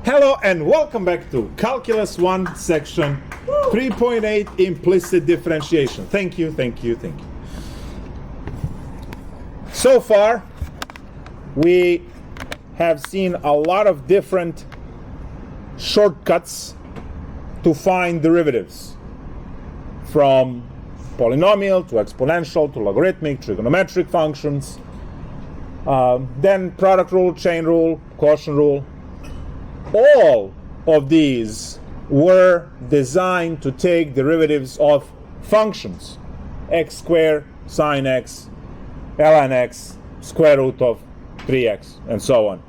Hello and welcome back to Calculus 1 section 3.8 Implicit Differentiation. Thank you. So far, we have seen a lot of different shortcuts to find derivatives, from polynomial to exponential to logarithmic, trigonometric functions, then product rule, chain rule, quotient rule. All of these were designed to take derivatives of functions: x squared, sine x, ln x, square root of 3x, and so on.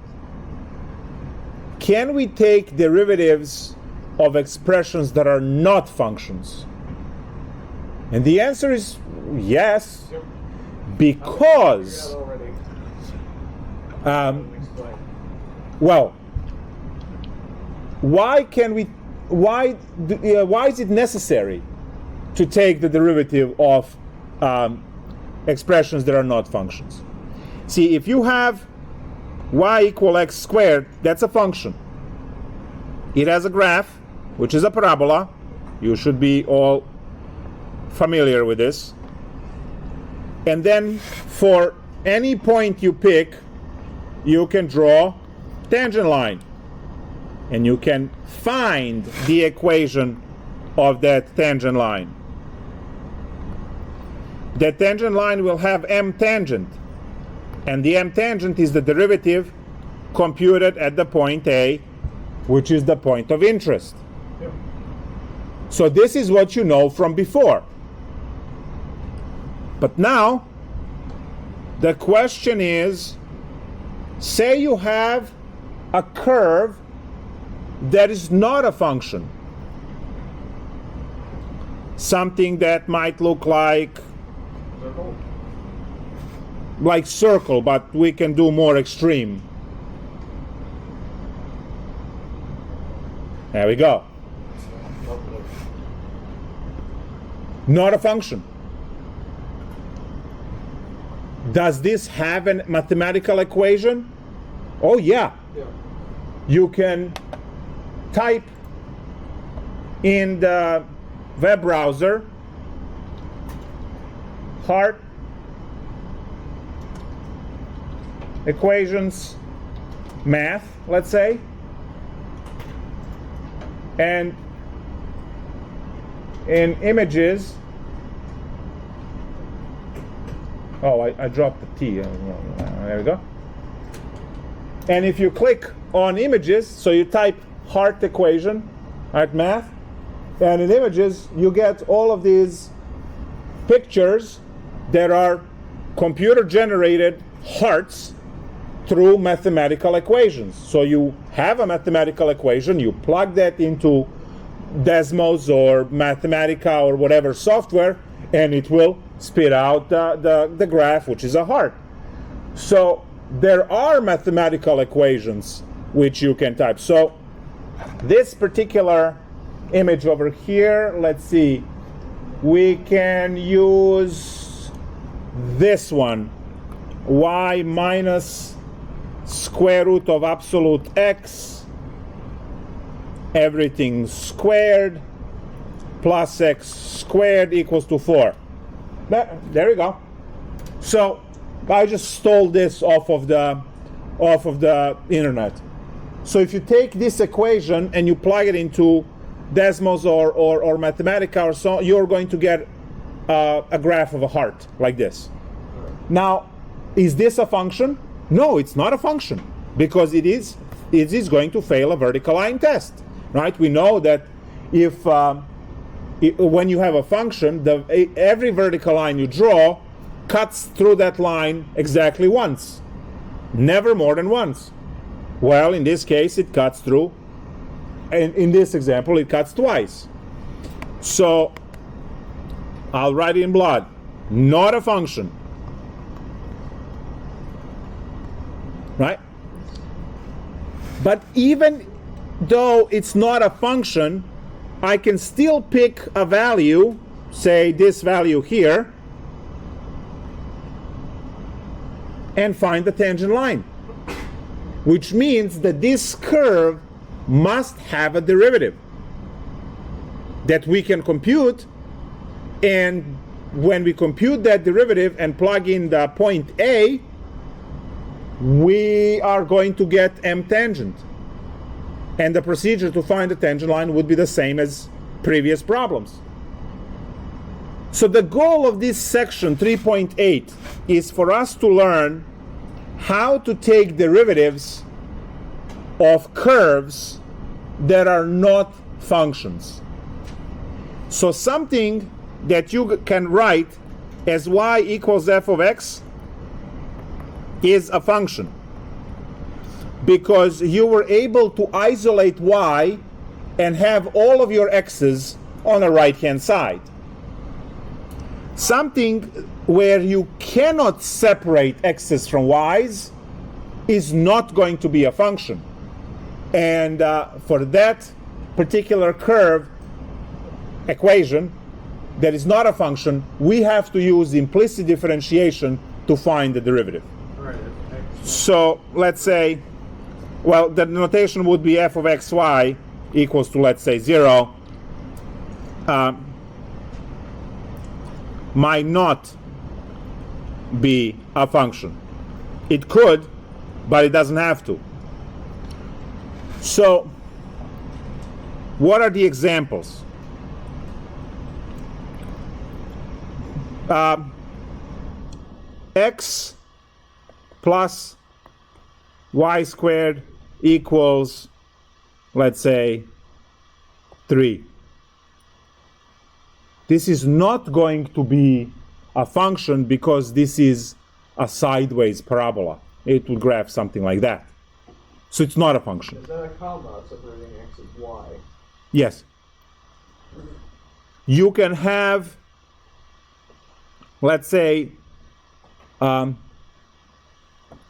Can we take derivatives of expressions that are not functions? And the answer is yes, because why is it necessary to take the derivative of expressions that are not functions? See, if you have y equal x squared, that's a function. It has a graph, which is a parabola. You should be all familiar with this. And then for any point you pick, you can draw tangent line. And you can find the equation of that tangent line. That tangent line will have m tangent. And the m tangent is the derivative computed at the point A, which is the point of interest. Yep. So this is what you know from before. But now, the question is, say you have a curve that is not a function. Something that might look like circle, but we can do more extreme. There we go. Not a function. Does this have a mathematical equation? Oh yeah. You can type in the web browser heart equations math, let's say, and in images, I dropped the T, there we go. And if you click on images, so you type heart equation, heart math, and in images you get all of these pictures that are computer generated hearts through mathematical equations. So you have a mathematical equation, you plug that into Desmos or Mathematica or whatever software, and it will spit out the graph, which is a heart. So there are mathematical equations which you can type. So this particular image over here, let's see, we can use this one, y minus square root of absolute x, everything squared, plus x squared equals to 4. There you go. So I just stole this off of the internet. So if you take this equation and you plug it into Desmos or Mathematica or so, you're going to get a graph of a heart like this. Now, is this a function? No, it's not a function, because it is going to fail a vertical line test, right? We know that if when you have a function, every vertical line you draw cuts through that line exactly once, never more than once. Well, in this case, it cuts through, and in this example, it cuts twice. So I'll write it in blood. Not a function. Right? But even though it's not a function, I can still pick a value, say this value here, and find the tangent line, which means that this curve must have a derivative that we can compute, and when we compute that derivative and plug in the point A, we are going to get M tangent. And the procedure to find the tangent line would be the same as previous problems. So the goal of this section 3.8 is for us to learn how to take derivatives of curves that are not functions. So something that you can write as y equals f of x is a function, because you were able to isolate y and have all of your x's on the right hand side. Something where you cannot separate x's from y's is not going to be a function. And for that particular curve equation that is not a function, we have to use implicit differentiation to find the derivative. Right. So let's say, well, the notation would be f of xy equals to, let's say, 0. Might not be a function. It could, but it doesn't have to. So what are the examples? X plus y squared equals, let's say, 3. This is not going to be a function because this is a sideways parabola. It will graph something like that. So it's not a function. Is that a comma separating x and y? Yes. You can have, let's say,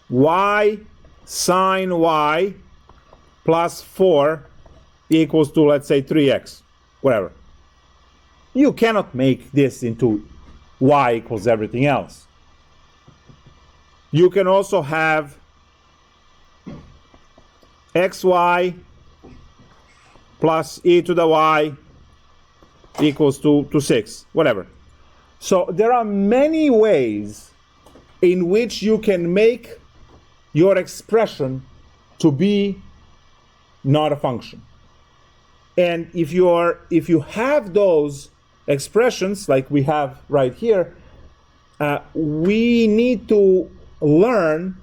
y sine y plus 4 equals to, let's say, 3x, whatever. You cannot make this into y equals everything else. You can also have xy plus e to the y equals to 6, whatever. So there are many ways in which you can make your expression to be not a function. And if you have those expressions like we have right here, we need to learn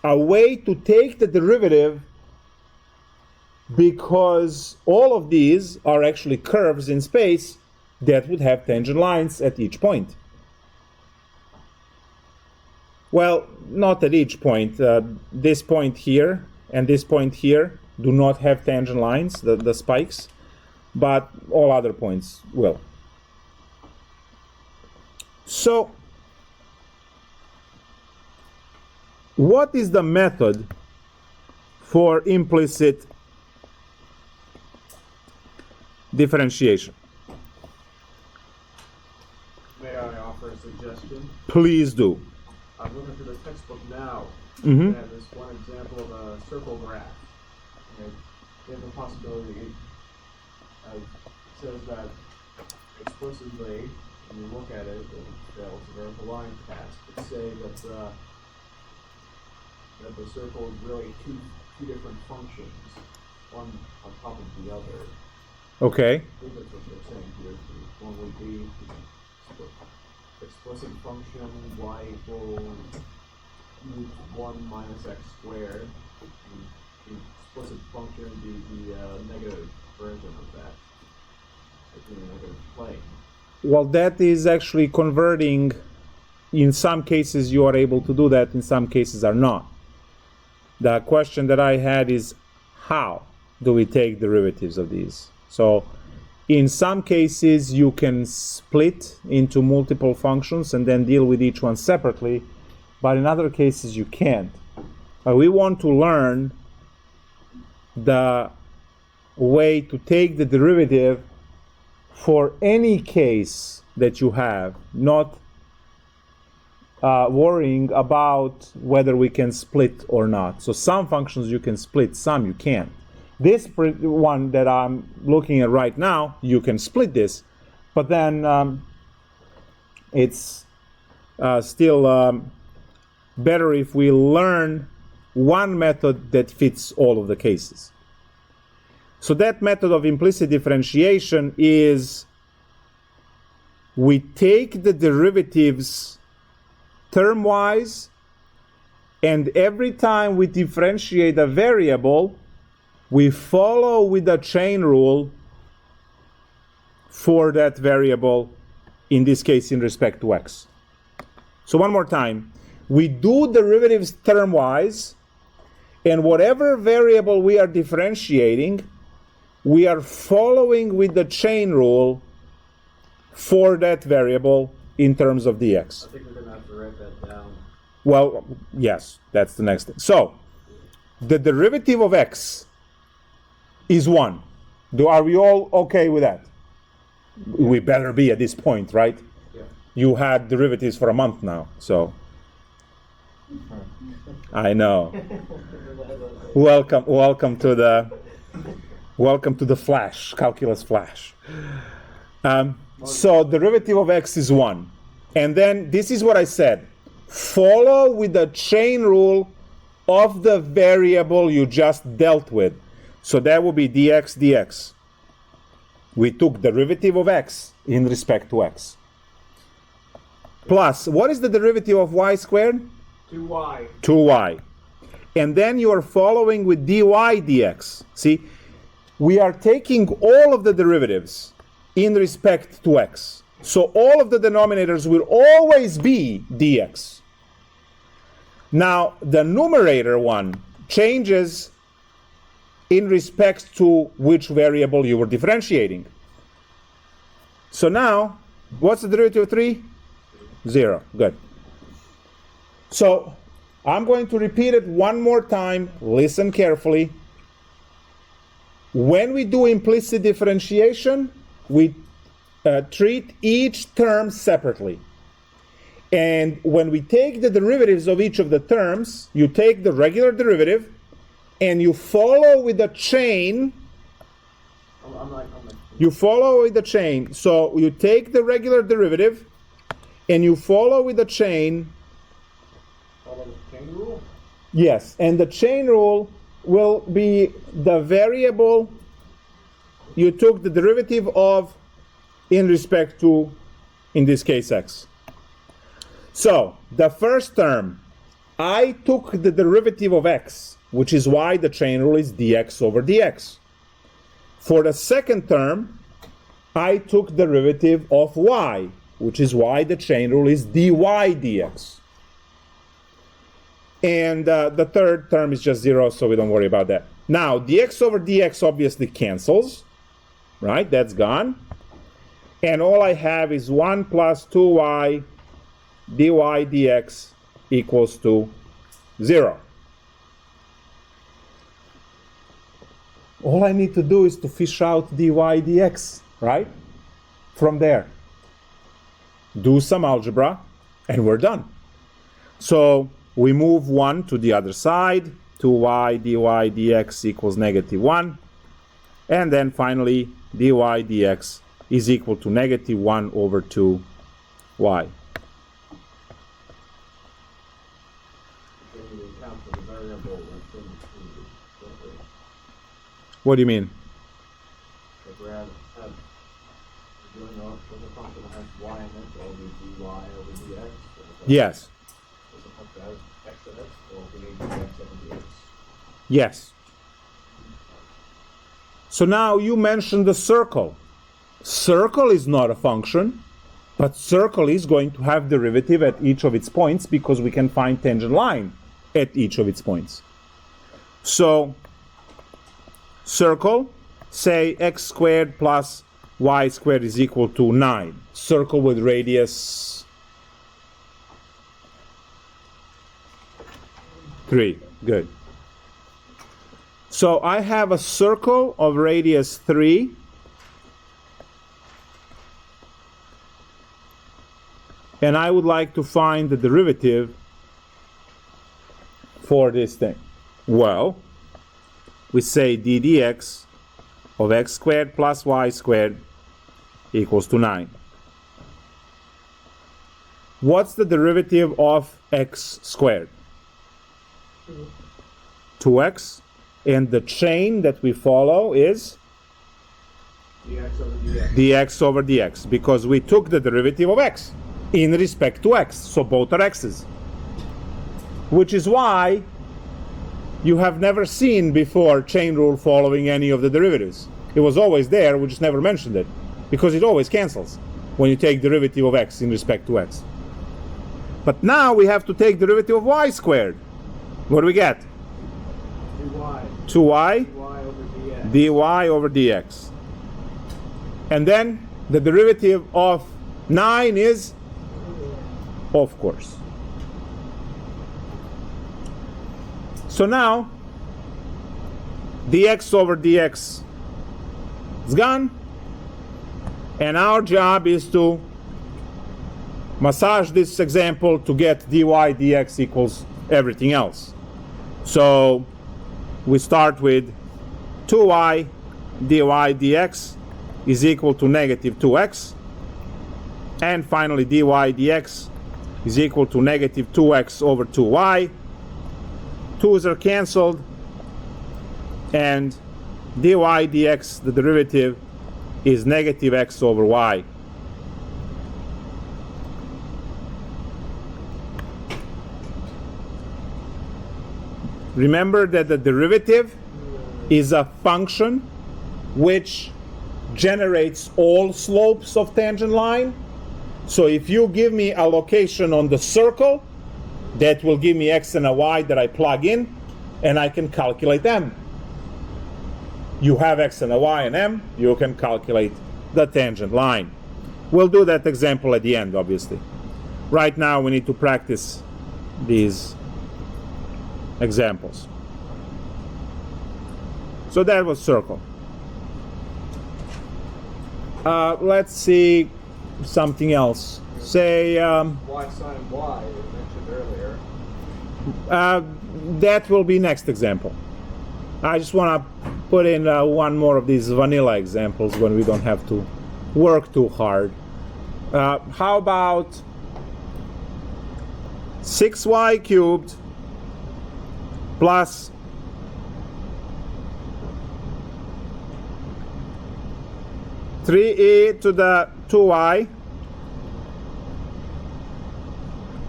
a way to take the derivative, because all of these are actually curves in space that would have tangent lines at each point. Well, not at each point. This point here and this point here do not have tangent lines, the spikes, but all other points will. So, what is the method for implicit differentiation? May I offer a suggestion? Please do. I'm looking through the textbook now. Mm-hmm. They have this one example of a circle graph. And they have a possibility. It says that explicitly, when you look at it, it's a vertical line task. But say that the circle is really two different functions, one on top of the other. Okay. I think that's what they're saying here. One would be explicit function y equals root 1 minus x squared. And the explicit function would be the negative version of that. It's in a negative plane. Well, that is actually converting. In some cases you are able to do that, in some cases are not. The question that I had is, how do we take derivatives of these? So in some cases you can split into multiple functions and then deal with each one separately, but in other cases you can't. We want to learn the way to take the derivative for any case that you have, not worrying about whether we can split or not. So some functions you can split, some you can't. This one that I'm looking at right now, you can split this, but then it's still better if we learn one method that fits all of the cases. So that method of implicit differentiation is we take the derivatives term-wise, and every time we differentiate a variable, we follow with the chain rule for that variable, in this case in respect to x. So one more time, we do derivatives term-wise, and whatever variable we are differentiating, we are following with the chain rule for that variable in terms of dx. I think we're going to have to write that down. Well, yes, that's the next thing. So, the derivative of x is 1. Are we all okay with that? We better be at this point, right? Yeah. You had derivatives for a month now, so. I know. Welcome to the Flash, Calculus Flash. So derivative of x is 1. And then this is what I said. Follow with the chain rule of the variable you just dealt with. So that would be dx. We took derivative of x in respect to x. Plus, what is the derivative of y squared? 2y. 2y. And then you are following with dy dx. See, we are taking all of the derivatives in respect to x. So all of the denominators will always be dx. Now, the numerator one changes in respect to which variable you were differentiating. So now, what's the derivative of 3? 0. Good. So, I'm going to repeat it one more time. Listen carefully. When we do implicit differentiation, we treat each term separately. And when we take the derivatives of each of the terms, you take the regular derivative and you follow with a chain. You follow with the chain. So you take the regular derivative and you follow with the chain. Follow the chain rule? Yes, and the chain rule will be the variable you took the derivative of in respect to, in this case, x. So, the first term, I took the derivative of x, which is why the chain rule is dx over dx. For the second term, I took derivative of y, which is why the chain rule is dy dx. And the third term is just 0, so we don't worry about that. Now, dx over dx obviously cancels, right? That's gone. And all I have is 1 plus 2y dy dx equals to 0. All I need to do is to fish out dy dx, right? From there. Do some algebra, and we're done. So we move 1 to the other side. 2y dy dx equals negative 1. And then finally, dy dx is equal to negative 1 over 2y. What do you mean? Yes. Yes. So now you mentioned the circle. Circle is not a function, but circle is going to have derivative at each of its points because we can find tangent line at each of its points. So, circle, say x squared plus y squared is equal to 9. Circle with radius 3. Good. So I have a circle of radius 3. and I would like to find the derivative for this thing. Well, we say d dx of x squared plus y squared equals to 9. What's the derivative of x squared? 2x. And the chain that we follow is dx over dx. dx over dx, because we took the derivative of x in respect to x, so both are x's. Which is why you have never seen before chain rule following any of the derivatives. It was always there, we just never mentioned it, because it always cancels when you take derivative of x in respect to x. But now we have to take derivative of y squared. What do we get? 2y dy over dx. And then the derivative of 9 is, of course. So now dx over dx is gone, and our job is to massage this example to get dy dx equals everything else. So we start with 2y dy dx is equal to negative 2x, and finally dy dx is equal to negative 2x over 2y. 2's are cancelled, and dy dx, the derivative, is negative x over y. Remember that the derivative is a function which generates all slopes of tangent line. So if you give me a location on the circle, that will give me x and a y that I plug in, and I can calculate them. You have x and a y and m, you can calculate the tangent line. We'll do that example at the end, obviously. Right now we need to practice these examples. So that was circle. Let's see something else. Say y sine y you mentioned earlier. that will be next example. I just want to put in one more of these vanilla examples when we don't have to work too hard. How about 6y cubed plus 3e to the 2y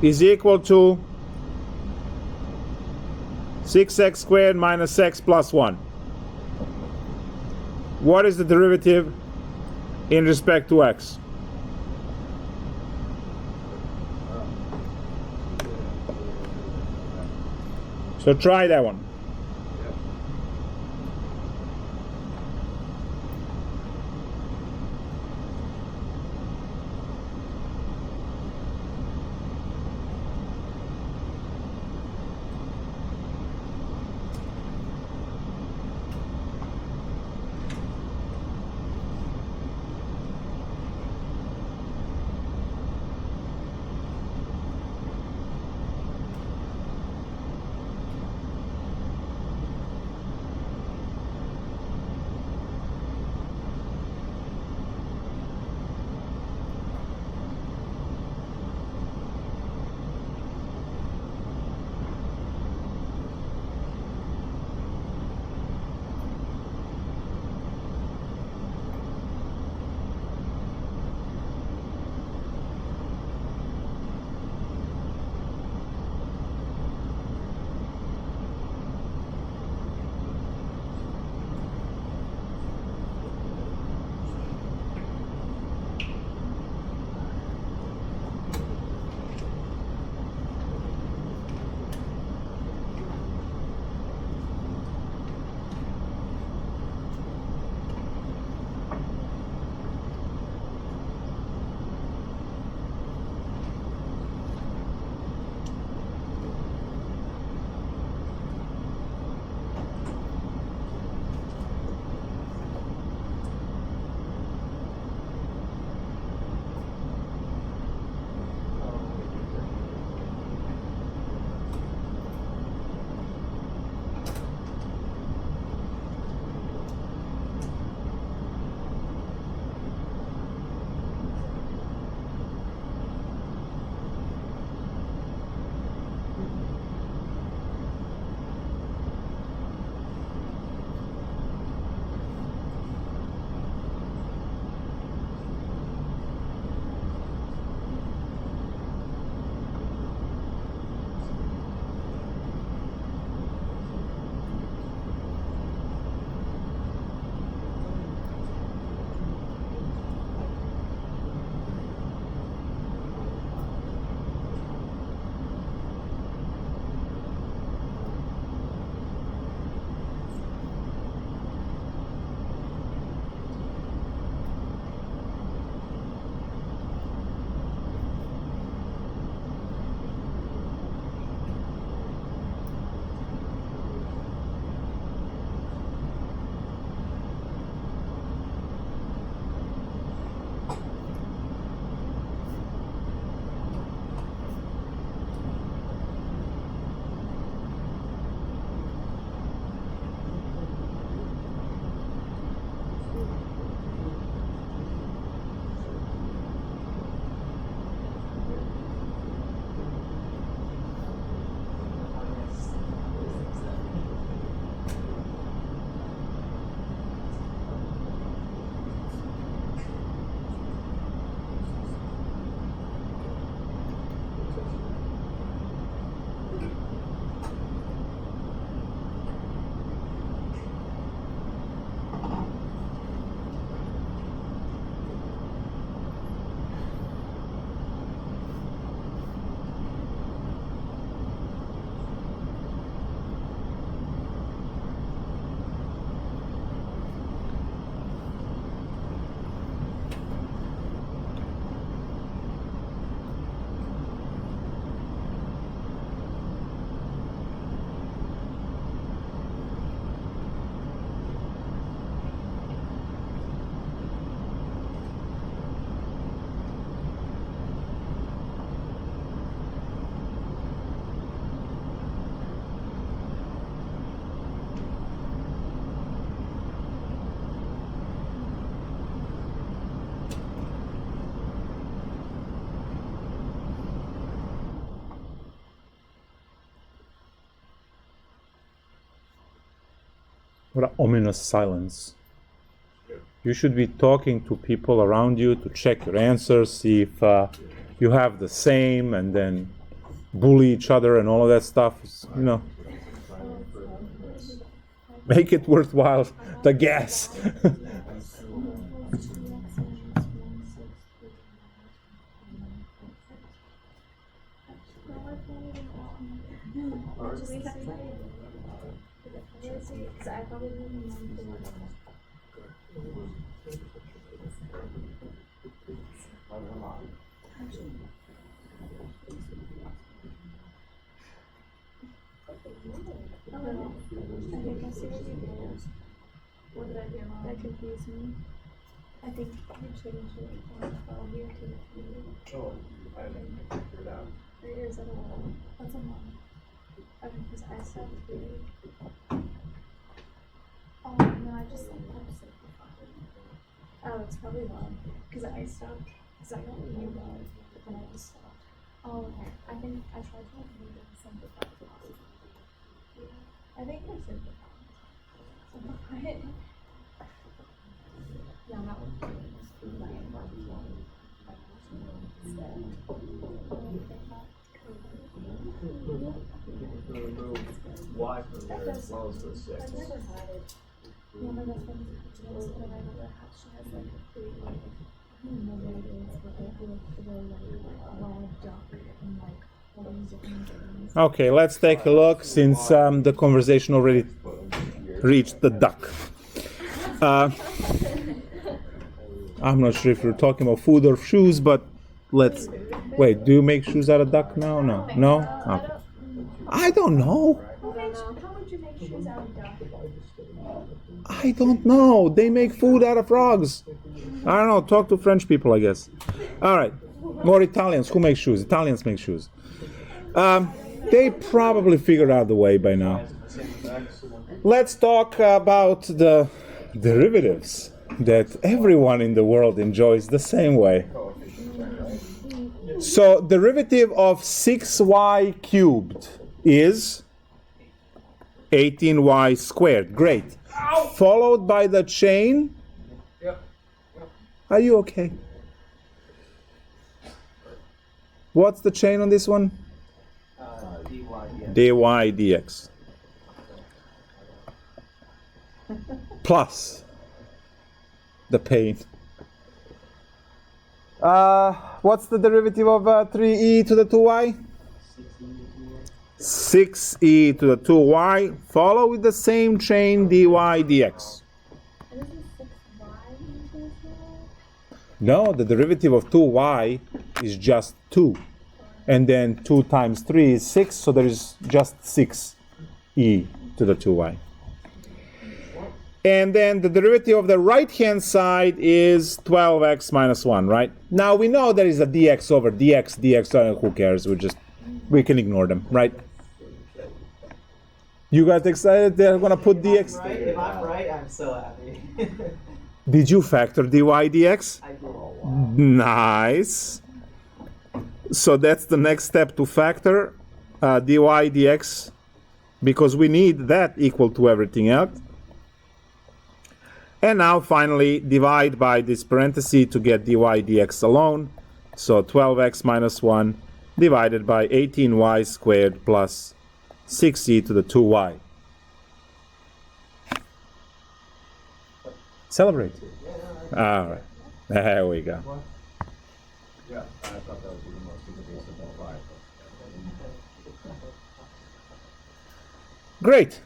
is equal to 6x squared minus x plus 1. What is the derivative in respect to x? So try that one. What an ominous silence. You should be talking to people around you to check your answers, see if you have the same, and then bully each other and all of that stuff. You know, make it worthwhile. The gas. What did I do wrong? That confused me. I think you changed it from 12 here to 3. Oh, I didn't figure it out. Or is it a 1? What's a 1? Okay, because I said 3. Oh, no, I just like oh, it's probably 1. Because I stopped. Because I got you wrong. And I just stopped. Oh, okay. I think I tried to make it simplify it. I think I simplified it. Simplify it. Yeah, that one. Remove y from there as well as the 6. I've never had it. Yeah, my best friend knows that I remember how she has like 3. I don't know what it is, but I feel like the wild duck and like all these different things. Okay, let's take a look since the conversation already reached the duck. I'm not sure if you're talking about food or shoes, but let's wait. Do you make shoes out of duck now? No, no. Okay. I don't know. How would you make shoes out of duck? I don't know. They make food out of frogs. I don't know. Talk to French people, I guess. All right. More Italians. Who make shoes? Italians make shoes. They probably figured out the way by now. Let's talk about the derivatives that everyone in the world enjoys the same way. So, derivative of 6y cubed is 18y squared. Great. Followed by the chain. Are you okay? What's the chain on this one? dy dx. Plus the pain. What's the derivative of 3e to the 2y? 6e to the 2y. Follow with the same chain dy dx. No, the derivative of 2y is just 2. And then 2 times 3 is 6, so there is just 6e to the 2y. And then the derivative of the right-hand side is 12x minus 1, right? Now we know there is a dx over dx, who cares? We can ignore them, right? You guys excited they're going to put dx? If I'm right, I'm so happy. Did you factor dy dx? I did. Nice. So that's the next step to factor dy dx, because we need that equal to everything else. And now finally divide by this parenthesis to get dy dx alone. So 12x minus 1 divided by 18y squared plus 6e to the 2y. Celebrate. All right. There we go. Yeah, I thought that would be the most evasive of 5. Great.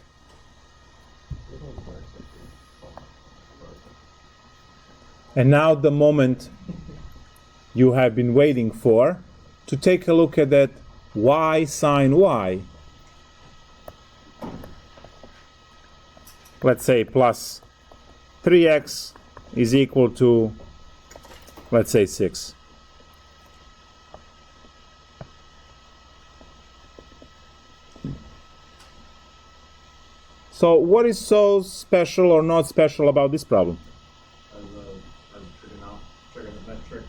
And now the moment you have been waiting for, to take a look at that y sine y. Let's say plus 3x is equal to, let's say, 6. So what is so special or not special about this problem? Trigonometric.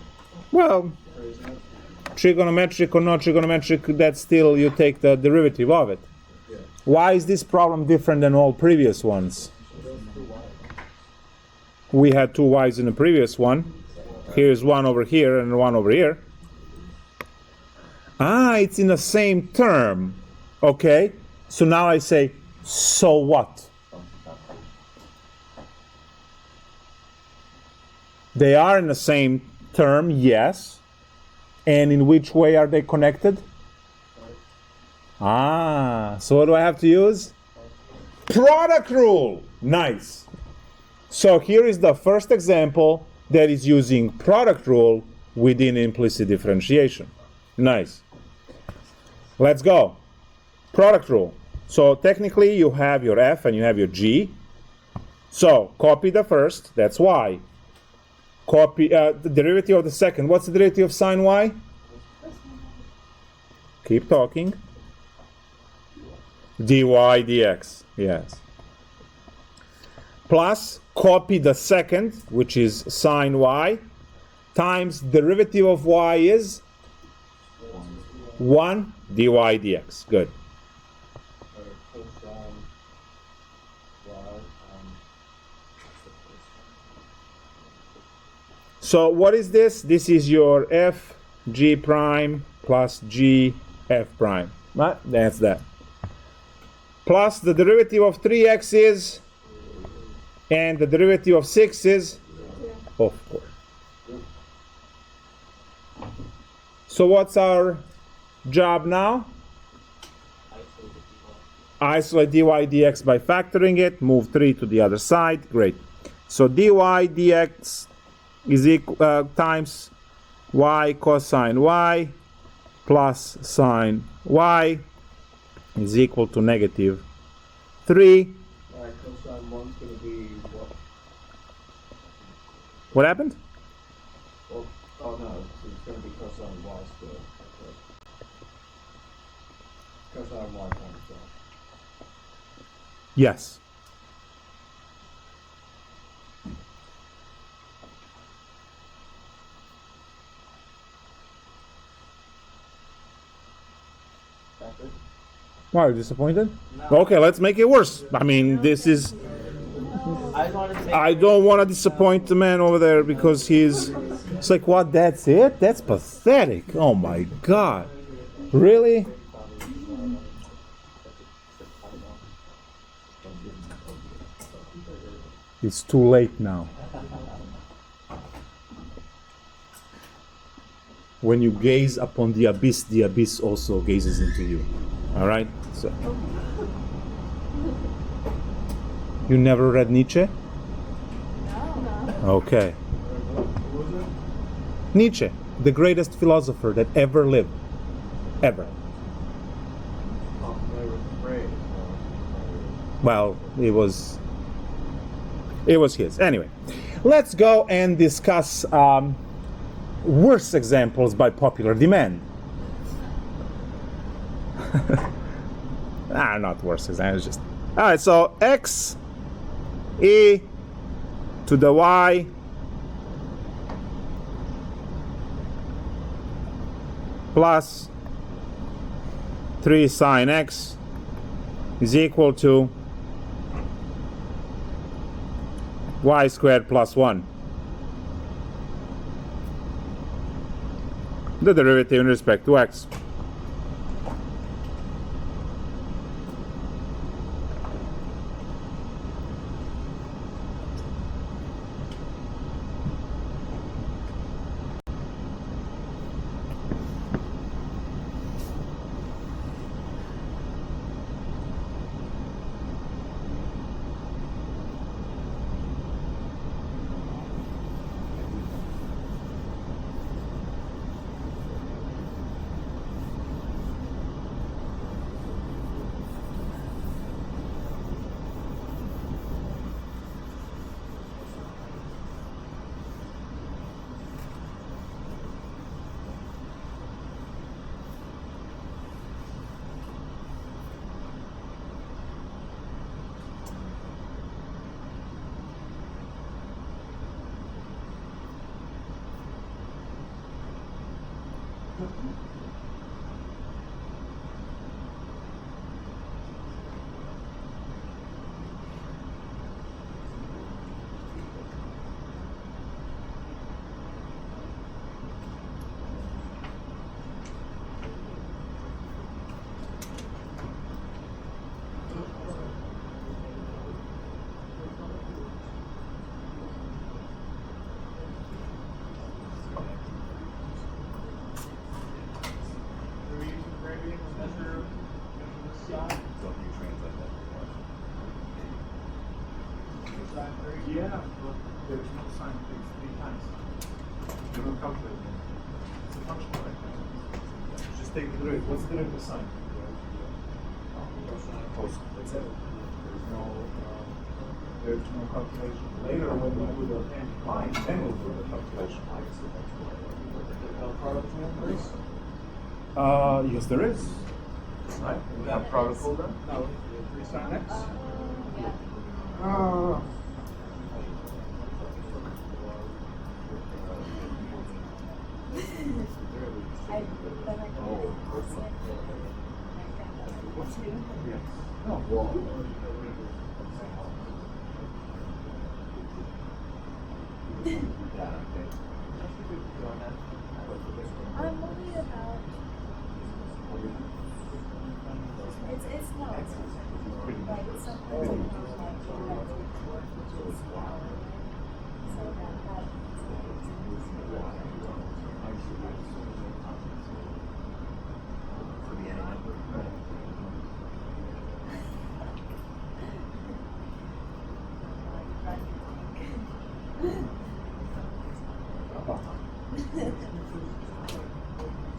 Well, trigonometric or not trigonometric, that's still you take the derivative of it. Yeah. Why is this problem different than all previous ones? We had two y's in the previous one. Here's one over here and one over here. Ah, it's in the same term. Okay, so now I say, so what? They are in the same term, yes. And in which way are they connected? Ah, so what do I have to use? Product rule. Nice. So here is the first example that is using product rule within implicit differentiation. Nice. Let's go. Product rule. So technically you have your f and you have your g. So copy the first, that's y. Copy the derivative of the second. What's the derivative of sine y? Keep talking. dy dx. Yes. Plus copy the second, which is sine y, times derivative of y is 1 dy dx. Good. So what is this? This is your f g prime plus g f prime. Right? That's that. Plus the derivative of 3x is, and the derivative of 6 is, of course. So what's our job now? Isolate dy dx by factoring it. Move 3 to the other side. Great. So dy dx is equal times y cosine y plus sine y is equal to negative 3. Alright, cosine 1's going to be what? What happened? Well, oh no, so it's going to be cosine y squared. Okay. Cosine y times 12. Yes. That's it? Why, are you disappointed? No. Okay, let's make it worse. I mean, this is... I just wanted to make I don't want to disappoint the man over there because he's... It's like, what, that's it? That's pathetic. Oh my God. Really? It's too late now. When you gaze upon the abyss also gazes into you. All right? So. You never read Nietzsche? No. Okay. What was it? Nietzsche, the greatest philosopher that ever lived. Ever. Oh, they were afraid. Well, it was his. Anyway, let's go and discuss worse examples by popular demand. Not worse examples, just... All right, so x e to the y plus 3 sine x is equal to y squared plus 1. The derivative in respect to x. Yeah, but there is no sign takes 3 times. You don't calculate it. It's a function right now. Just take the derivative. What's the derivative sign? Cosine. That's it. There's no calculation. Later when we do the line, then we'll do the calculation. Yes, there is. Right? We have product rule then? No, 3 sin x. Yeah. Yes. No. Well, I'm worried about. It's not. Like sometimes it goes like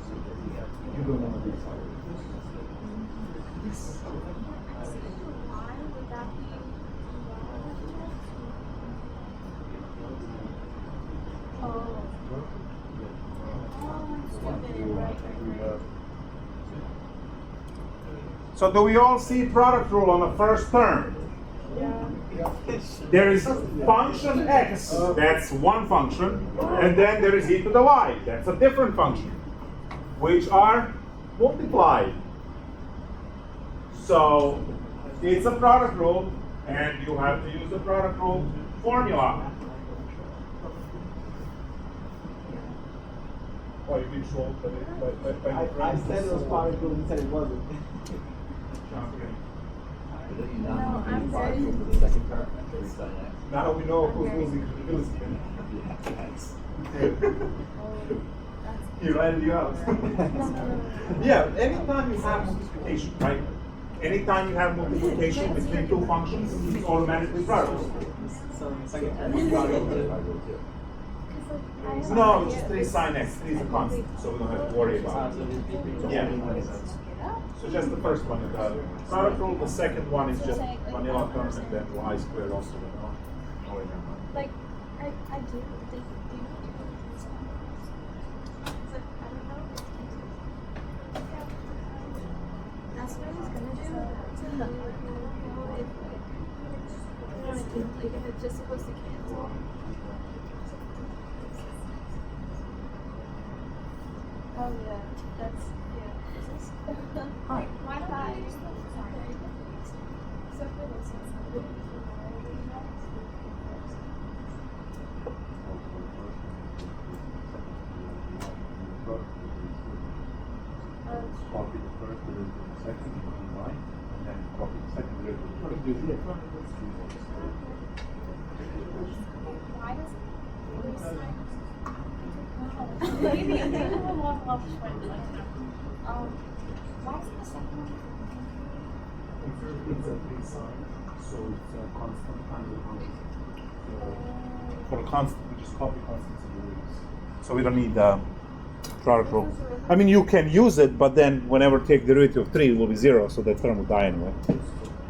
so that you don't want to be sorry. why would that be? Oh. So do we all see product rule on the first term? Yeah. There is function x, that's one function, and then there is e to the y, that's a different function, which are multiplied. So it's a product rule, and you have to use the product rule formula. Oh, you been trolled by I said it was product rule, he said it wasn't. No, I'm very. Now we know who's losing credibility. He ratted you out. Yeah, anytime you have multiplication, right? Anytime you have multiplication between 2 functions, it's automatically product. So second term is product rule. No, just 3 sin x. 3 is a constant, so we don't have to worry about it. Yeah. So just the first one is the product rule. The second one is just vanilla term, and then y squared also. Like, I do think you know to go to this one. I don't know. That's what I was gonna do. If it's just supposed to cancel. Oh yeah, that's Hi. Why don't I use the sorry. So for this one, copy the first derivative and the second line, and then copy the second derivative. why does it maybe we'll walk off the front like why is the second one? It's a 3 sign, so it's a constant times a constant. For a constant, we just copy constants and derivatives. So we don't need the product rule. I mean, you can use it, but then whenever you take derivative of 3, it will be 0, so that term will die anyway.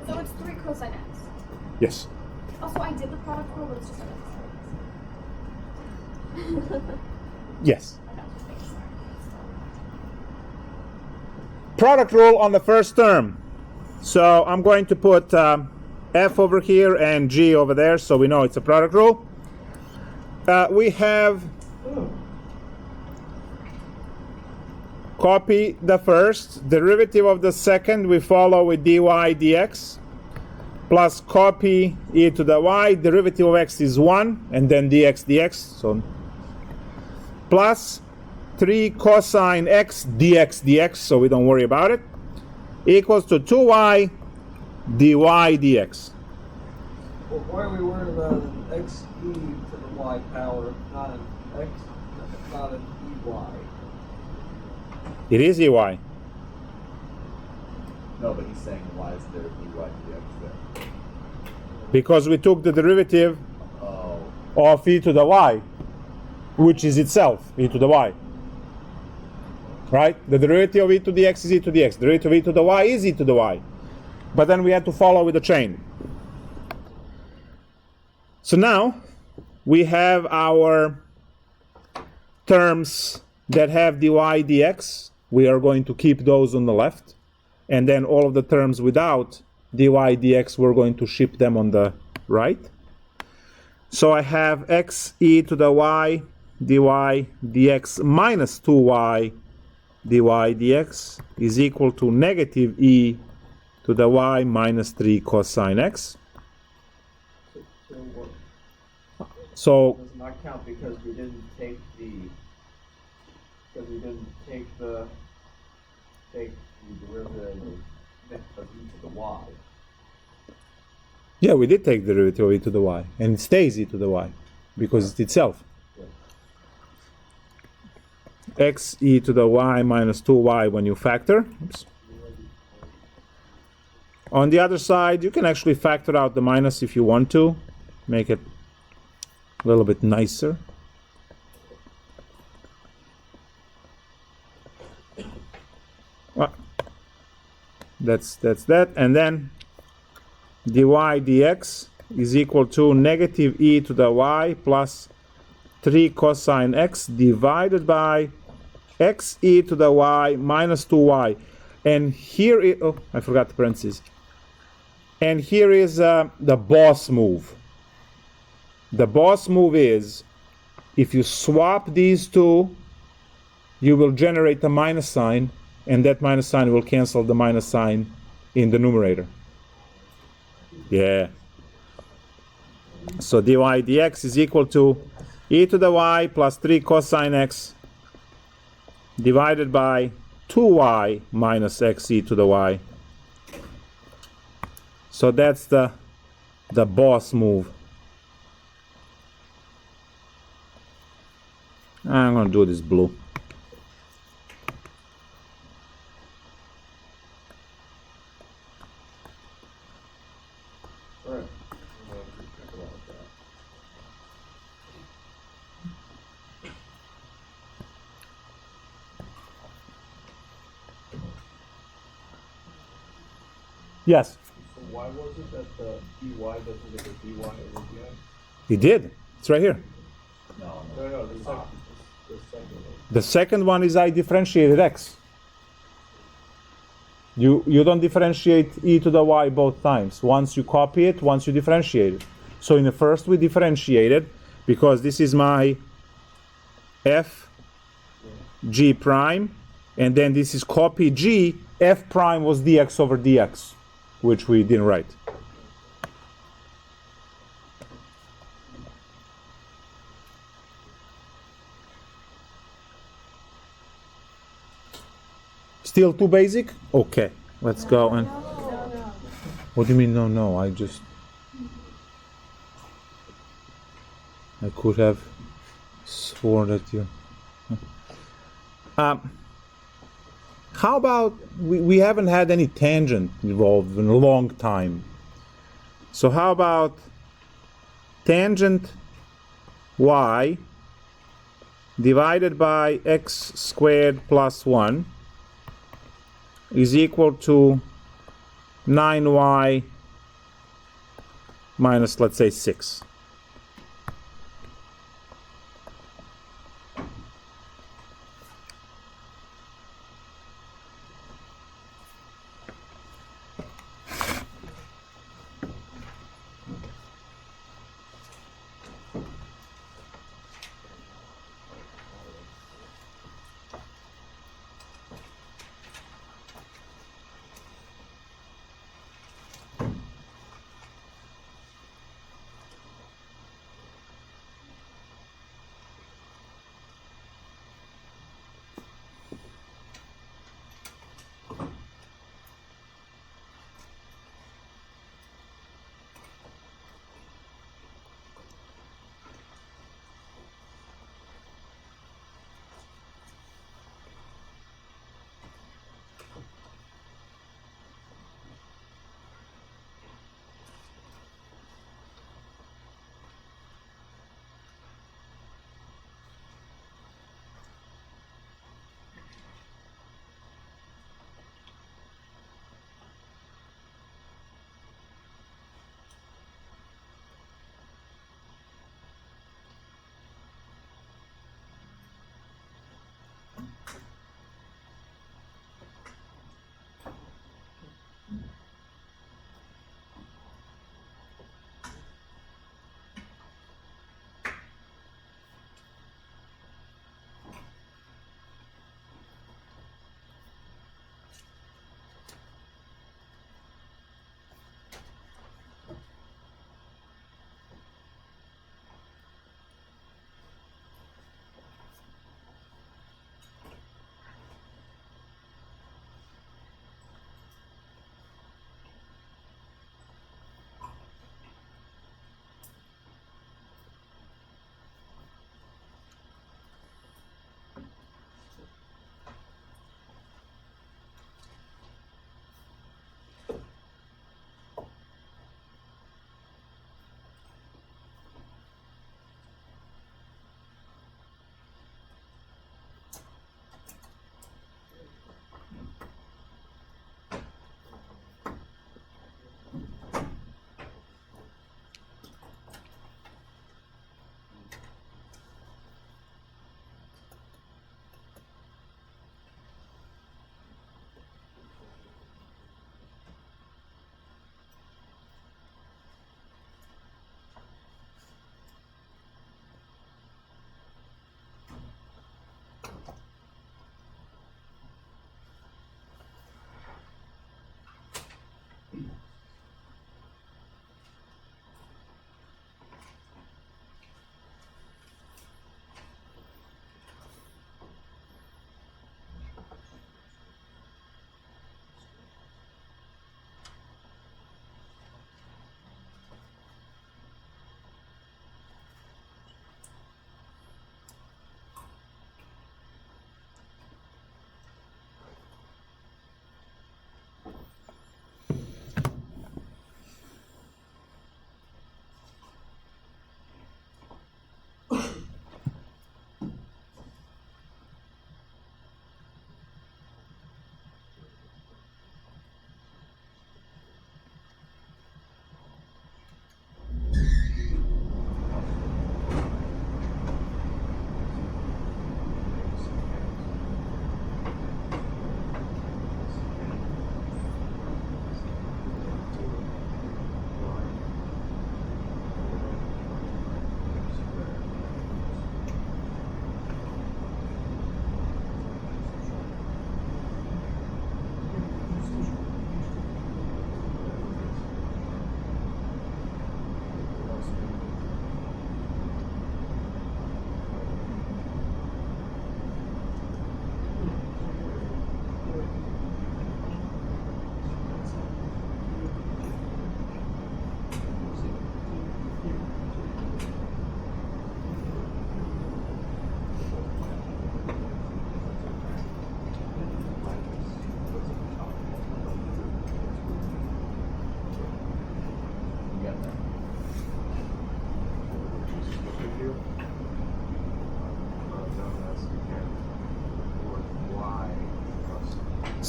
So it's 3 cosine x. Yes. Also, I did the product rule, but it's just Yes. Product rule on the first term. So I'm going to put f over here and g over there, so we know it's a product rule. We have copy the first, derivative of the second we follow with dy dx, plus copy e to the y, derivative of x is 1, and then dx, so plus 3 cosine x dx, so we don't worry about it, equals to 2y dy dx. Well, why are we worried about an x e to the y power, not an x, not an ey? It is ey. No, but he's saying why is there dy dx there? because we took the derivative Oh. of e to the y, which is itself e to the y. Right? The derivative of e to the x is e to the x. The derivative of e to the y is e to the y. But then we had to follow with the chain. So now we have our terms that have dy dx. We are going to keep those on the left. And then all of the terms without dy dx, we're going to ship them on the right. So I have x e to the y dy dx minus 2y dy dx is equal to negative e to the y minus 3 cosine x. So what So does not count because we didn't take the derivative of e to the y. yeah, we did take the derivative of e to the y, and it stays e to the y because it's itself. X e to the y minus 2y when you factor. Oops. On the other side, you can actually factor out the minus if you want to, make it a little bit nicer. Well, that's that, and then dy dx is equal to negative e to the y plus 3 cosine x divided by x e to the y minus 2y. And here is, oh, I forgot the parentheses. And here is the boss move. The boss move is, if you swap these two, you will generate a minus sign, and that minus sign will cancel the minus sign in the numerator. Yeah. So dy dx is equal to e to the y plus 3 cosine x divided by 2y minus x e to the y. So that's the boss move. I'm going to do this blue. All right. Yes, So why was it that the dy doesn't get the dy over dx? he did. It's right here. No, No, the second one. The second one is I differentiated x. You don't differentiate e to the y both times. Once you copy it, once you differentiate it. So in the first we differentiated because this is my f g prime, and then this is copy g. F prime was dx over dx, which we didn't write. Still too basic? Okay, let's go and. What do you mean no? I could have sworn that you. How about we haven't had any tangent involved in a long time. So how about tangent y divided by x squared plus 1 is equal to 9y minus, let's say, 6.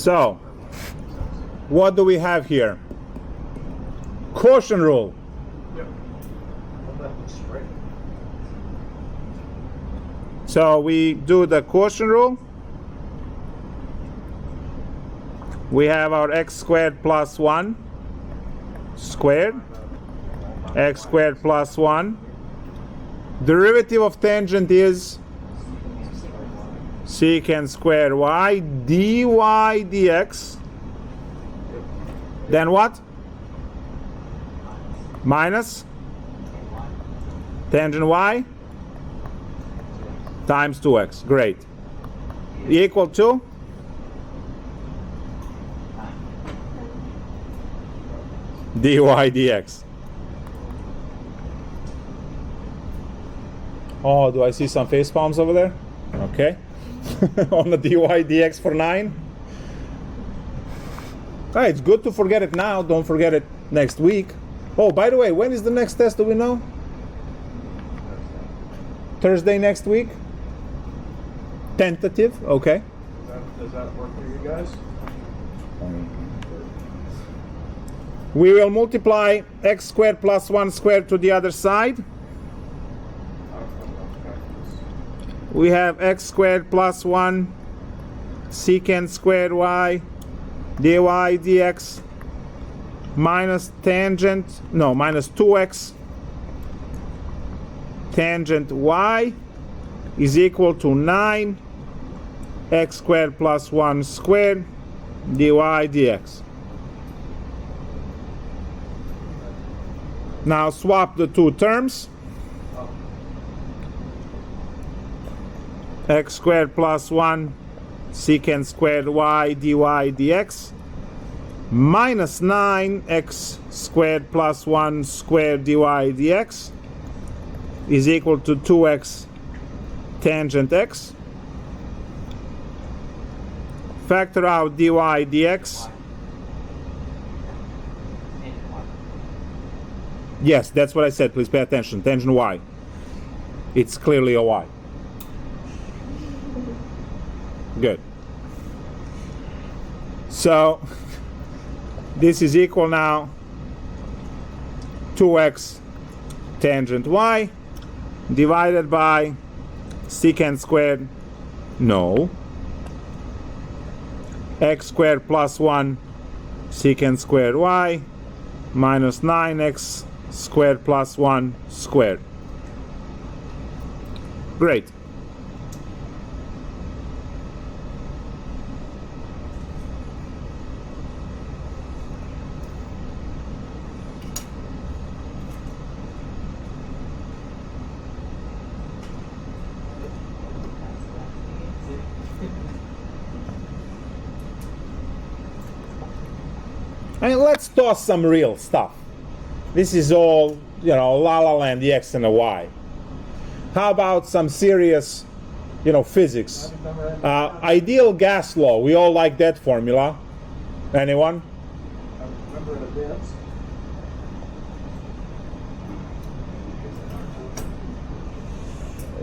So, what do we have here? Quotient rule. Well, that looks straight. So we do the quotient rule. We have our x squared plus 1 squared, x squared plus 1. Derivative of tangent is secant squared y dy dx. Then what? Minus tangent y times 2x. Great. Equal to dy dx. Oh, do I see some face palms over there? Okay. On the dy dx for 9. Alright, it's good to forget it now. Don't forget it next week. Oh, by the way, when is the next test? Do we know? Thursday next week? Tentative, okay. Does that work for you guys? We will multiply x squared plus 1 squared to the other side. We have x squared plus 1 secant squared y dy dx minus minus 2x tangent y is equal to 9 x squared plus 1 squared dy dx. Now swap the two terms. X squared plus 1 secant squared y dy dx minus 9 x squared plus 1 squared dy dx is equal to 2x tangent x. Factor out dy dx. Yes, that's what I said. Please pay attention. Tangent y. It's clearly a y. Good. So this is equal now 2x tangent y divided by secant squared, no, x squared plus 1 secant squared y minus 9x squared plus 1 squared. Great. And let's toss some real stuff. This is all, la la land, the x and the y. How about some serious, physics? Ideal gas law. We all like that formula. Anyone? I remember in advance.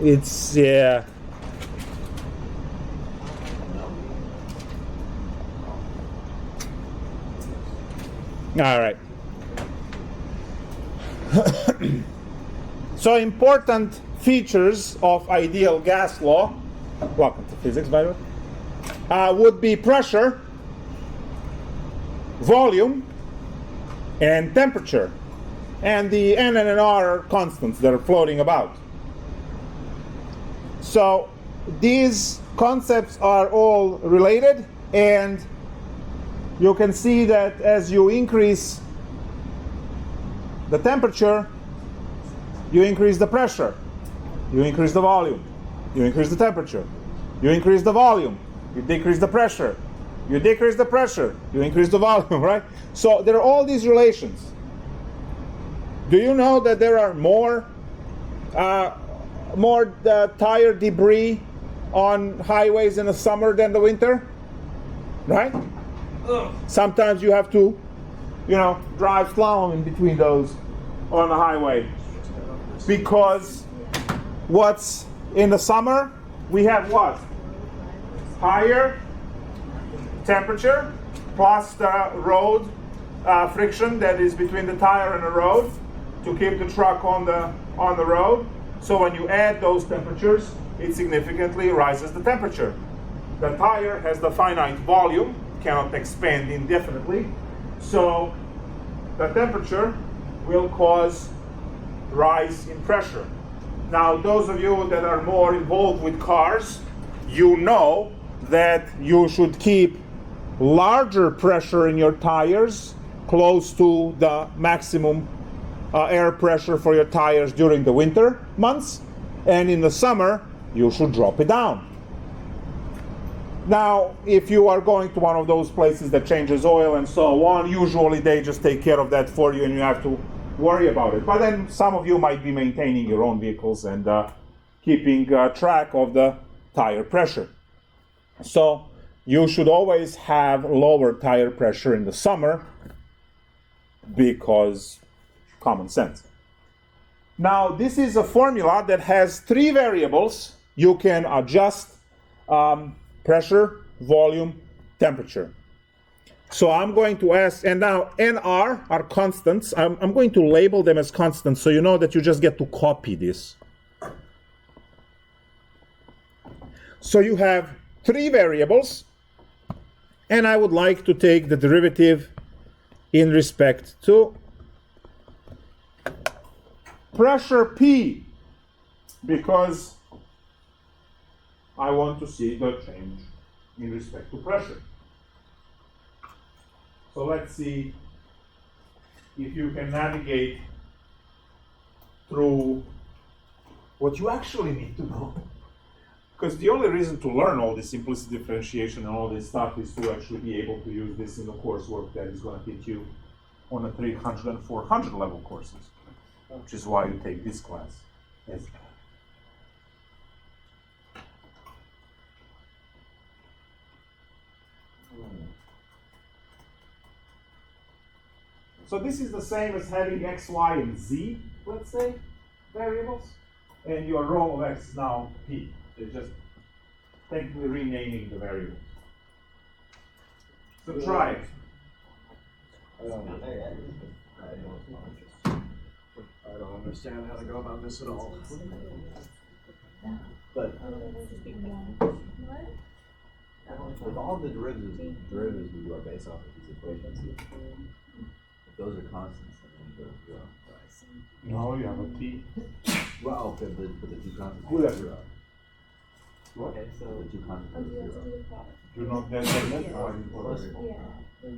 It's, yeah. All right. So important features of ideal gas law, welcome to physics by the way, would be pressure, volume, and temperature. And the N and R are constants that are floating about. So these concepts are all related, and you can see that as you increase the temperature, you increase the pressure, you increase the volume, you increase the temperature, you increase the volume, you decrease the pressure, you decrease the pressure, you increase the volume, right? So there are all these relations. Do you know that there are more tire debris on highways in the summer than the winter? Right? Sometimes you have to, drive slalom in between those on the highway. Because what's in the summer, we have what? Higher temperature plus the road friction that is between the tire and the road to keep the truck on the road. So when you add those temperatures, it significantly rises the temperature. The tire has the finite volume, cannot expand indefinitely, so the temperature will cause rise in pressure. Now, those of you that are more involved with cars, you know that you should keep larger pressure in your tires close to the maximum air pressure for your tires during the winter months, and in the summer you should drop it down. Now, if you are going to one of those places that changes oil and so on, usually they just take care of that for you and you have to worry about it. But then some of you might be maintaining your own vehicles and keeping track of the tire pressure. So you should always have lower tire pressure in the summer because common sense. Now, this is a formula that has three variables. You can adjust pressure, volume, temperature. So I'm going to ask, and now NR are constants. I'm going to label them as constants so you know that you just get to copy this. So you have three variables, and I would like to take the derivative in respect to pressure P, because I want to see the change in respect to pressure. So let's see if you can navigate through what you actually need to know. Because the only reason to learn all this implicit differentiation and all this stuff is to actually be able to use this in the coursework that is going to hit you on the 300 and 400 level courses, which is why you take this class. Yes. So this is the same as having x, y, and z, let's say, variables, and your rho of x is now p. It's just technically renaming the variables. So try it. I don't understand how to go about this at all. But with all the derivatives we do are based off of these equations. If those are constants, then they're No, you have a p. well, but the two constants Who are that? zero. What? Okay, so The two constants are zero. Do not then Yeah.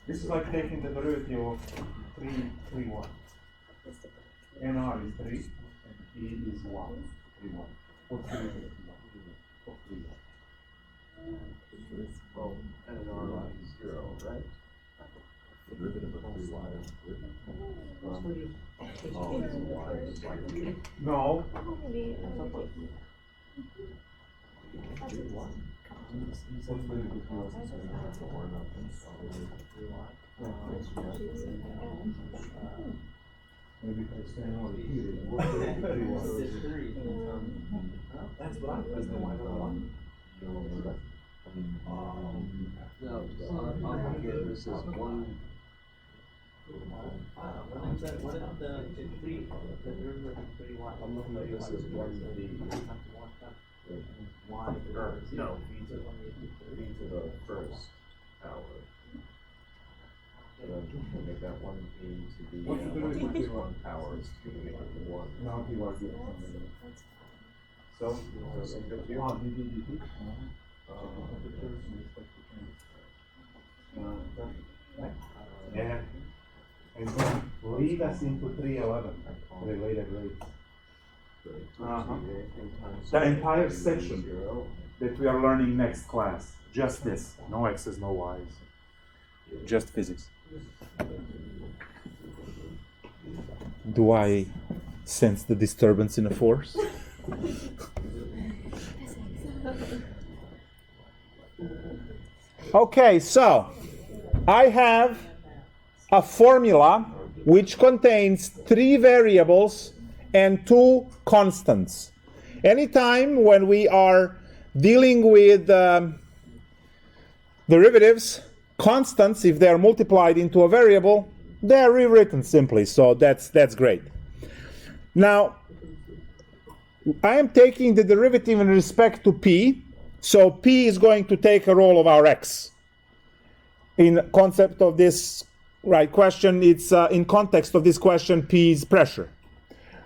This is like taking the derivative of 3, 1. NR is 3, and P is 1, 3, 1. What's the derivative of 3, 1? Well, and an R is 0, right? The derivative of 3y is 3. Oh, it's y is like No. Maybe if I stand over here, it's 3. that's what I was doing. No, I'll get this is 1. What is the 3? The derivative of 3 y. I'm looking at this as 1v. Y Or, no, v to the first power. Then we'll make that 1v to the What's the derivative of 3, 1 power is to make it 1. Now he was here. So, does it go to you? Yeah. And then lead us into 311, related rates. The entire section that we are learning next class. Just this. No X's, no Y's. Just physics. Do I sense the disturbance in a force? Okay, so I have a formula which contains 3 variables and 2 constants. Anytime when we are dealing with derivatives, constants, if they are multiplied into a variable, they are rewritten simply. So that's great. Now, I am taking the derivative in respect to p. So p is going to take a role of our x. In concept of this question, it's in context of this question, p is pressure.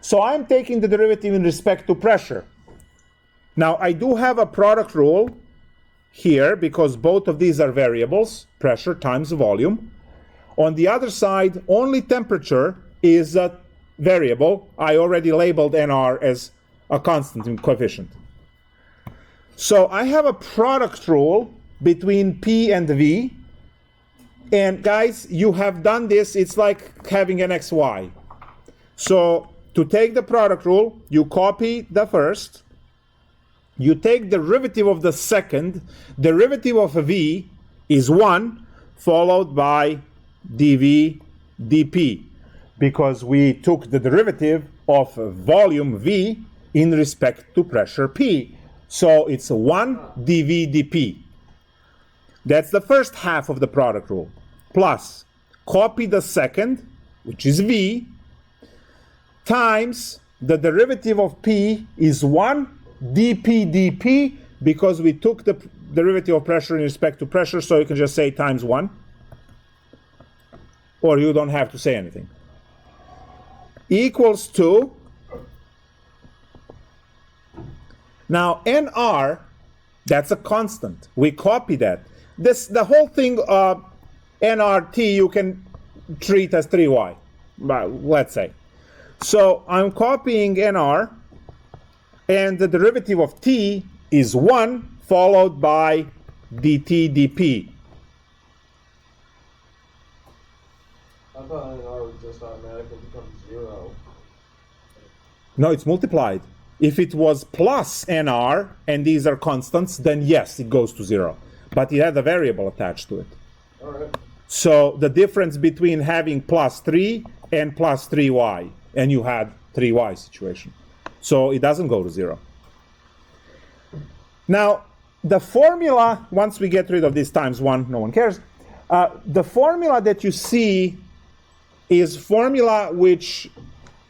So I'm taking the derivative in respect to pressure. Now, I do have a product rule here because both of these are variables, pressure times volume. On the other side, only temperature is a variable. I already labeled nr as a constant in coefficient. So I have a product rule between p and v. And guys, you have done this. It's like having an xy. So to take the product rule, you copy the first. You take derivative of the second. Derivative of a v is 1 followed by dv dp, because we took the derivative of volume v in respect to pressure p. So it's 1 dv dp. That's the first half of the product rule. Plus, copy the second, which is v, times the derivative of p is 1 dp dp, because we took the derivative of pressure in respect to pressure, so you can just say times 1. Or you don't have to say anything. Equals to, now nr, that's a constant. We copy that. The whole thing, nrt, you can treat as 3y, let's say. So I'm copying nr, and the derivative of t is 1 followed by dt dp. I thought nr would just automatically become 0. No, it's multiplied. If it was plus nr, and these are constants, then yes, it goes to 0. But it had a variable attached to it. All right. So the difference between having plus 3 and plus 3y, and you had 3y situation. So it doesn't go to 0. Now, the formula, once we get rid of this times 1, no one cares. The formula that you see is formula which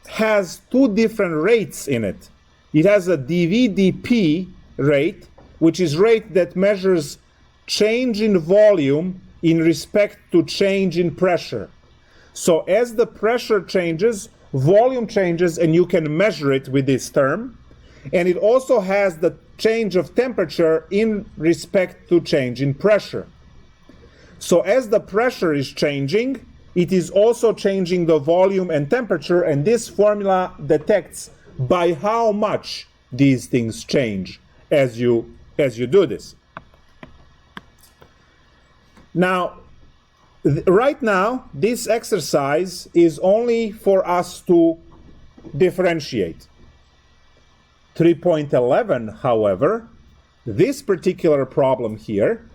has two different rates in it. It has a dv dp rate, which is rate that measures change in volume in respect to change in pressure. So as the pressure changes, volume changes, and you can measure it with this term. And it also has the change of temperature in respect to change in pressure. So as the pressure is changing, it is also changing the volume and temperature, and this formula detects by how much these things change as you do this. Now, right now, this exercise is only for us to differentiate. 3.11, however, this particular problem here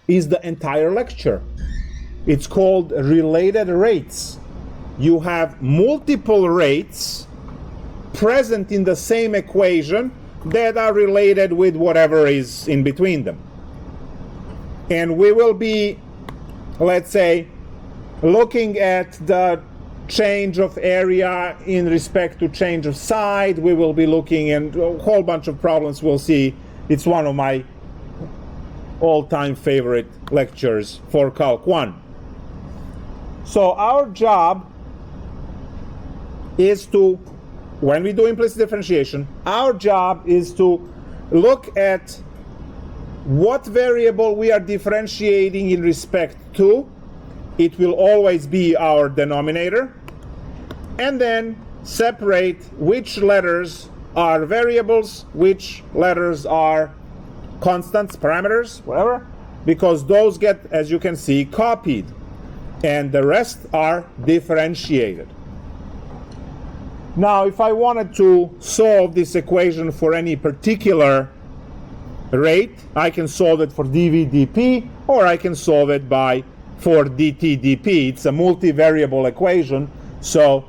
is the entire lecture. It's called related rates. You have multiple rates present in the same equation that are related with whatever is in between them. And we will be, let's say, looking at the change of area in respect to change of side. We will be looking at a whole bunch of problems. We'll see. It's one of my all-time favorite lectures for Calc 1. So our job is to, when we do implicit differentiation, our job is to look at what variable we are differentiating in respect to. It will always be our denominator. And then separate which letters are variables, which letters are constants, parameters, whatever, because those get, as you can see, copied. And the rest are differentiated. Now, if I wanted to solve this equation for any particular rate, I can solve it for dv dp, or I can solve it for dt dp. It's a multivariable equation, so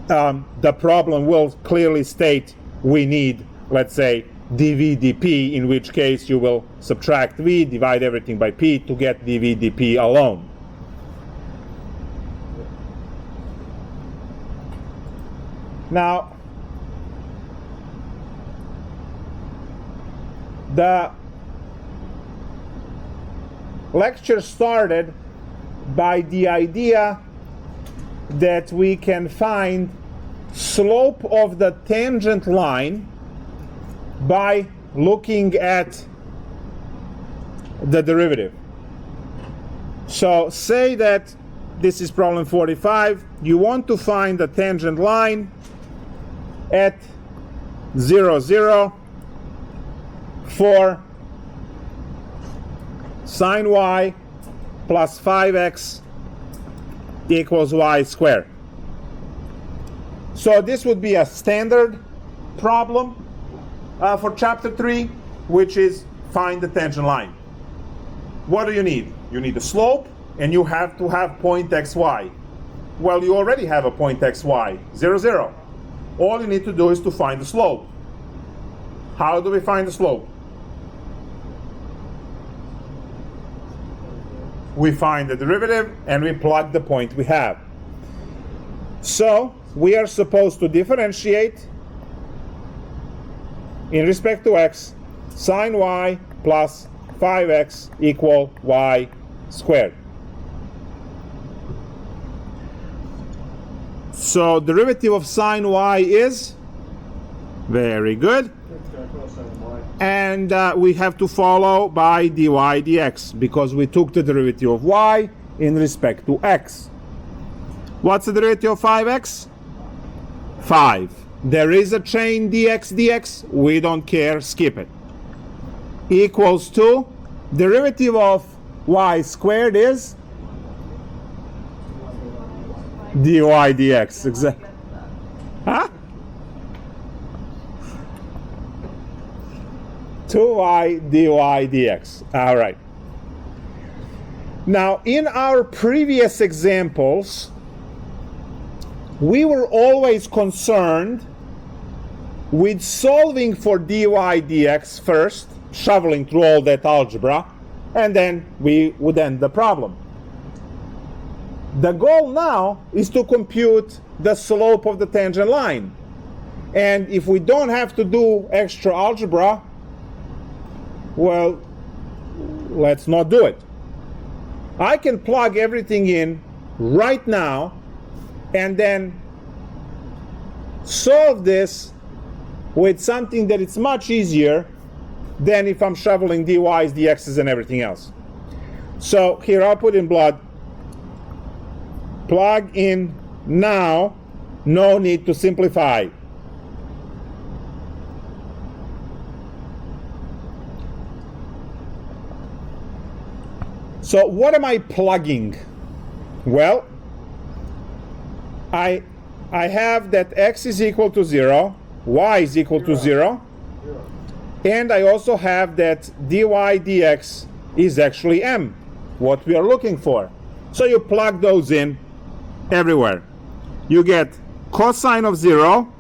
the problem will clearly state we need, let's say, dv dp, in which case you will subtract v, divide everything by p to get dv dp alone. Now, the lecture started by the idea that we can find slope of the tangent line by looking at the derivative. So say that this is problem 45. You want to find the tangent line at 0, 0 for sine y plus 5x equals y squared. So this would be a standard problem for chapter 3, which is find the tangent line. What do you need? You need the slope, and you have to have point xy. Well, you already have a point xy, 0, 0. All you need to do is to find the slope. How do we find the slope? We find the derivative and we plug the point we have. So we are supposed to differentiate in respect to x sine y plus 5x equal y squared. So derivative of sine y is very good. And we have to follow by dy dx because we took the derivative of y in respect to x. What's the derivative of 5x? 5. There is a chain dx dx. We don't care. Skip it. Equals to derivative of y squared is dy dx. Exactly. Huh? 2y dy dx. All right. Now, in our previous examples, we were always concerned with solving for dy dx first, shoveling through all that algebra, and then we would end the problem. The goal now is to compute the slope of the tangent line. And if we don't have to do extra algebra, well, let's not do it. I can plug everything in right now and then solve this with something that is much easier than if I'm shoveling dy's, dx's, and everything else. So here I'll put in blood. Plug in now, no need to simplify. So what am I plugging? Well, I have that x is equal to 0, y is equal to 0, and I also have that dy dx is actually m, what we are looking for. So you plug those in everywhere. You get cosine of 0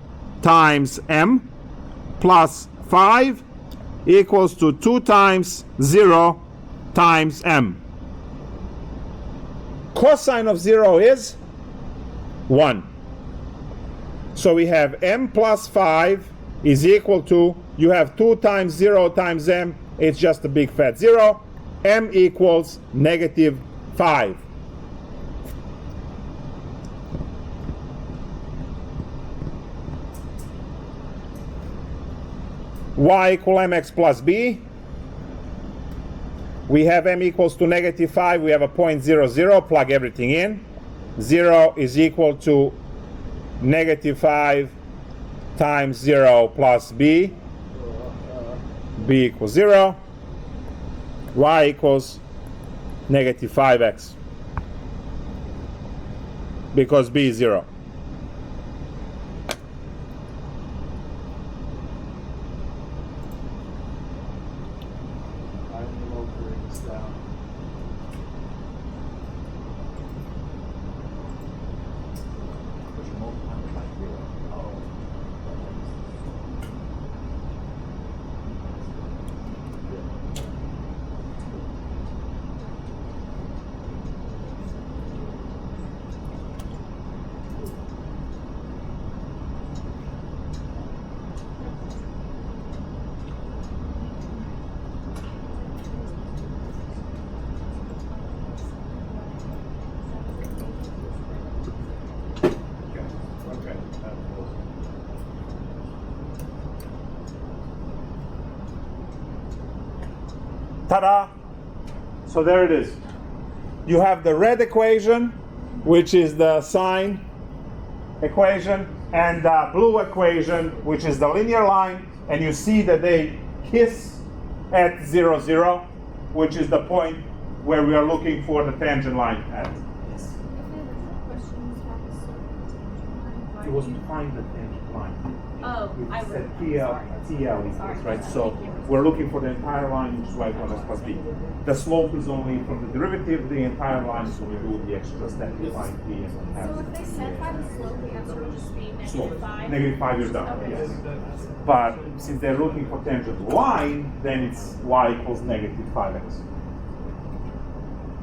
times m plus 5 equals to 2 times 0 times m. Cosine of 0 is 1. So we have m plus 5 is equal to, you have 2 times 0 times m, it's just a big fat 0. M equals negative 5. Y equal mx plus b. We have m equals to negative 5. We have a point 0, 0. Plug everything in. 0 is equal to negative 5 times 0 plus b. B equals 0. Y equals negative 5x. Because b is 0. Ta-da! So there it is. You have the red equation, which is the sine equation, and the blue equation, which is the linear line, and you see that they kiss at 0, 0, which is the point where we are looking for the tangent line at. It was to find the tangent line. Oh, I It's read. at TL Sorry. equals, right? So we're looking for the entire line, which is y equals plus b. The slope is only from the derivative, the entire line, so we do the extra step to find b and have So if they said by the slope, the answer would just be slope. -5. -5 you're done, Okay. yes. But since they're looking for tangent line, then it's y equals -5x.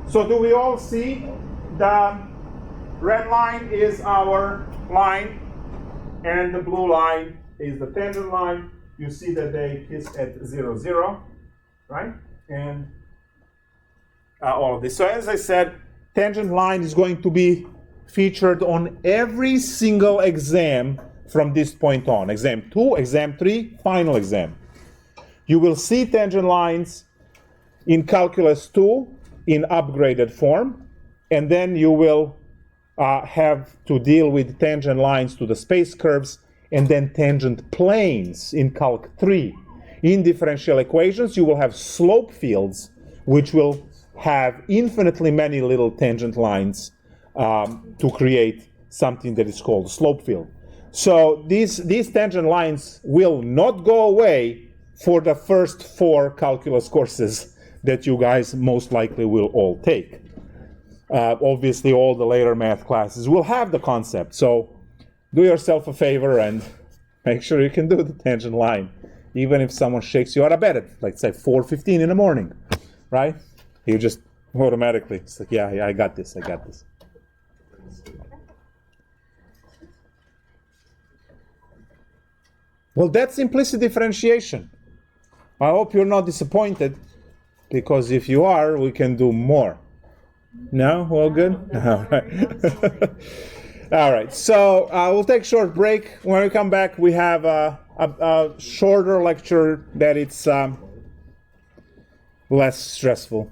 So do we all see the red line is our line, and the blue line is the tangent line. You see that they kiss at 0, 0, right? And all of this. So as I said, tangent line is going to be featured on every single exam from this point on. Exam 2, exam 3, final exam. You will see tangent lines in Calculus 2 in upgraded form, and then you will have to deal with tangent lines to the space curves, and then tangent planes in Calc 3. In differential equations, you will have slope fields, which will have infinitely many little tangent lines to create something that is called a slope field. So these tangent lines will not go away for the first 4 calculus courses that you guys most likely will all take. Obviously, all the later math classes will have the concept. So do yourself a favor and make sure you can do the tangent line, even if someone shakes you out of bed at, like, say, 4:15 in the morning, right? You just automatically, it's like, yeah, I got this. Well, that's implicit differentiation. I hope you're not disappointed, because if you are, we can do more. No? All good? All right. All right. So we'll take a short break. When we come back, we have a shorter lecture that it's less stressful.